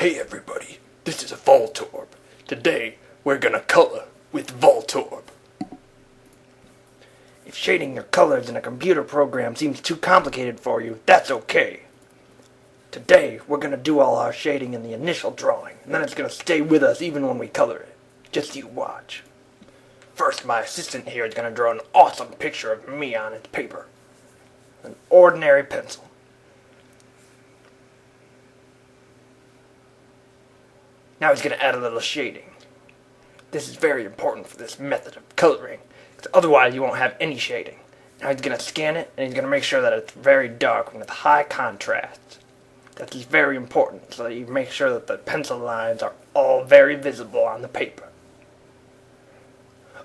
Hey everybody, this is Voltorb. Today we're gonna color with Voltorb. If shading your colors in a computer program seems too complicated for you, that's okay. Today we're gonna do all our shading in the initial drawing, and then it's gonna stay with us even when we color it. Just you watch. First, my assistant here is gonna draw an awesome picture of me on his paper. An ordinary pencil. Now he's going to add a little shading. This is very important for this method of coloring, because otherwise you won't have any shading. Now he's going to scan it, and he's going to make sure that it's very dark and with high contrast. That is very important, so that you make sure that the pencil lines are all very visible on the paper.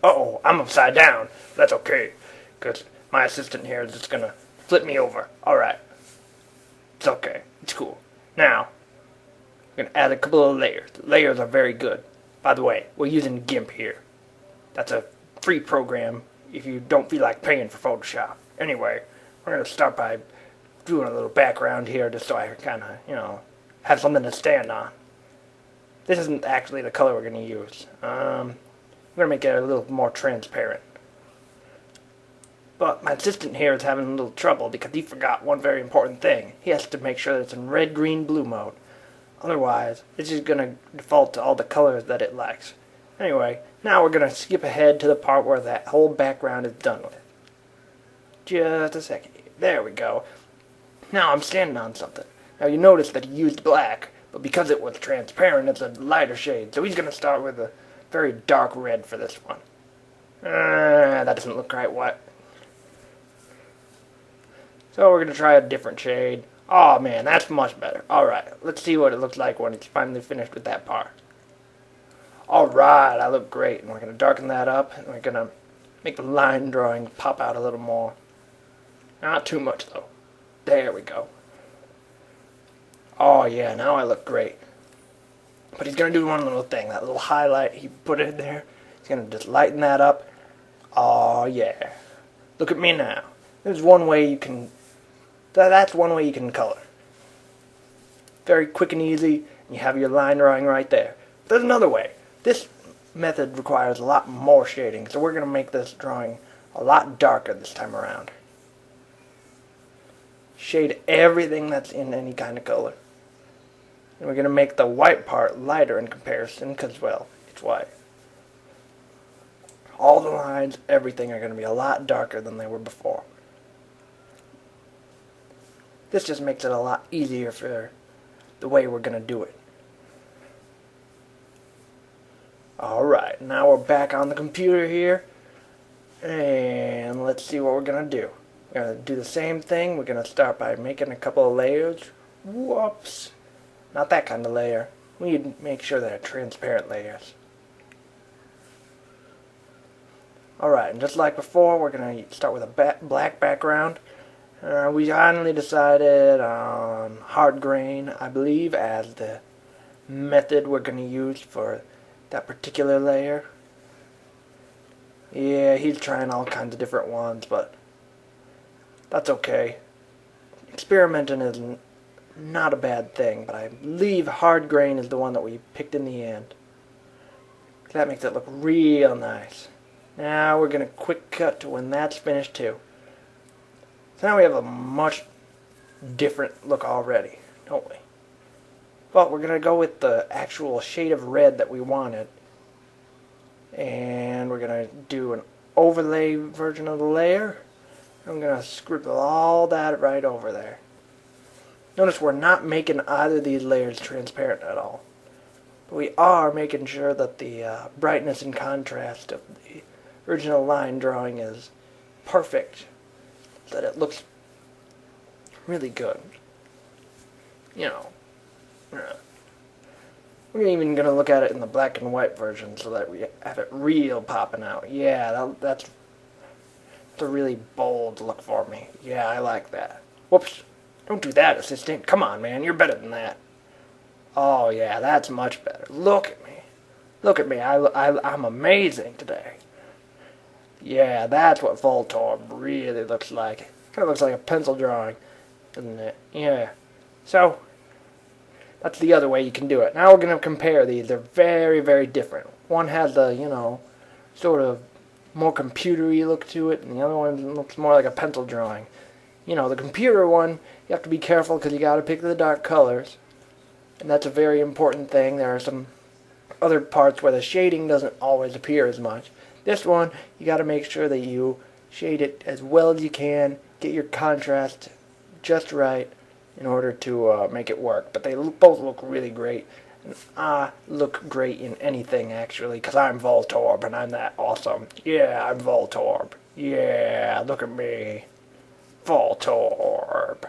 Uh-oh, I'm upside down. That's okay, because my assistant here is just going to flip me over. Alright. It's okay. It's cool. Now, we're going to add a couple of layers. The layers are very good. By the way, we're using GIMP here. That's a free program if you don't feel like paying for Photoshop. Anyway, we're going to start by doing a little background here just so I kind of, have something to stand on. This isn't actually the color we're going to use. I'm going to make it a little more transparent. But my assistant here is having a little trouble because he forgot one very important thing. He has to make sure that it's in red, green, blue mode. Otherwise, it's just going to default to all the colors that it likes. Anyway, now we're going to skip ahead to the part where that whole background is done with. Just a second. There we go. Now I'm standing on something. Now you notice that he used black, but because it was transparent, it's a lighter shade. So he's going to start with a very dark red for this one. That doesn't look right. What? So we're going to try a different shade. Oh man, that's much better. Alright, let's see what it looks like when it's finally finished with that part. Alright, I look great. And we're going to darken that up, and we're going to make the line drawing pop out a little more. Not too much though. There we go. Oh yeah, now I look great. But he's going to do one little thing. That little highlight he put in there, he's going to just lighten that up. Oh yeah. Look at me now. There's one way you can... That's one way you can color. Very quick and easy, and you have your line drawing right there. But there's another way. This method requires a lot more shading, so we're going to make this drawing a lot darker this time around. Shade everything that's in any kind of color. And we're going to make the white part lighter in comparison, because, well, it's white. All the lines, everything are going to be a lot darker than they were before. This just makes it a lot easier for the way we're going to do it. Alright, now we're back on the computer here. And let's see what we're going to do. We're going to do the same thing. We're going to start by making a couple of layers. Whoops. Not that kind of layer. We need to make sure they're transparent layers. Alright, and just like before, we're going to start with a black background. We finally decided on hard grain, I believe, as the method we're going to use for that particular layer. Yeah, he's trying all kinds of different ones, but that's okay. Experimenting is not a bad thing, but I believe hard grain is the one that we picked in the end. That makes it look real nice. Now we're going to quick cut to when that's finished too. So now we have a much different look already, don't we? But we're going to go with the actual shade of red that we wanted. And we're going to do an overlay version of the layer. I'm going to scribble all that right over there. Notice we're not making either of these layers transparent at all. But we are making sure that the brightness and contrast of the original line drawing is perfect. That it looks really good. We're even going to look at it in the black and white version so that we have it real popping out. Yeah, that's a really bold look for me. Yeah, I like that. Whoops. Don't do that, assistant. Come on, man. You're better than that. Oh, yeah, that's much better. Look at me. Look at me. I'm amazing today. Yeah, that's what Voltorb really looks like. Kind of looks like a pencil drawing, doesn't it? Yeah. So, That's the other way you can do it. Now we're going to compare these. They're very, very different. One has the, sort of more computery look to it, and the other one looks more like a pencil drawing. The computer one, you have to be careful because you got to pick the dark colors, and that's a very important thing. There are some other parts where the shading doesn't always appear as much. This one, you got to make sure that you shade it as well as you can, get your contrast just right in order to make it work. But they both look really great. And I look great in anything, actually, because I'm Voltorb, and I'm that awesome. Yeah, I'm Voltorb. Yeah, look at me. Voltorb.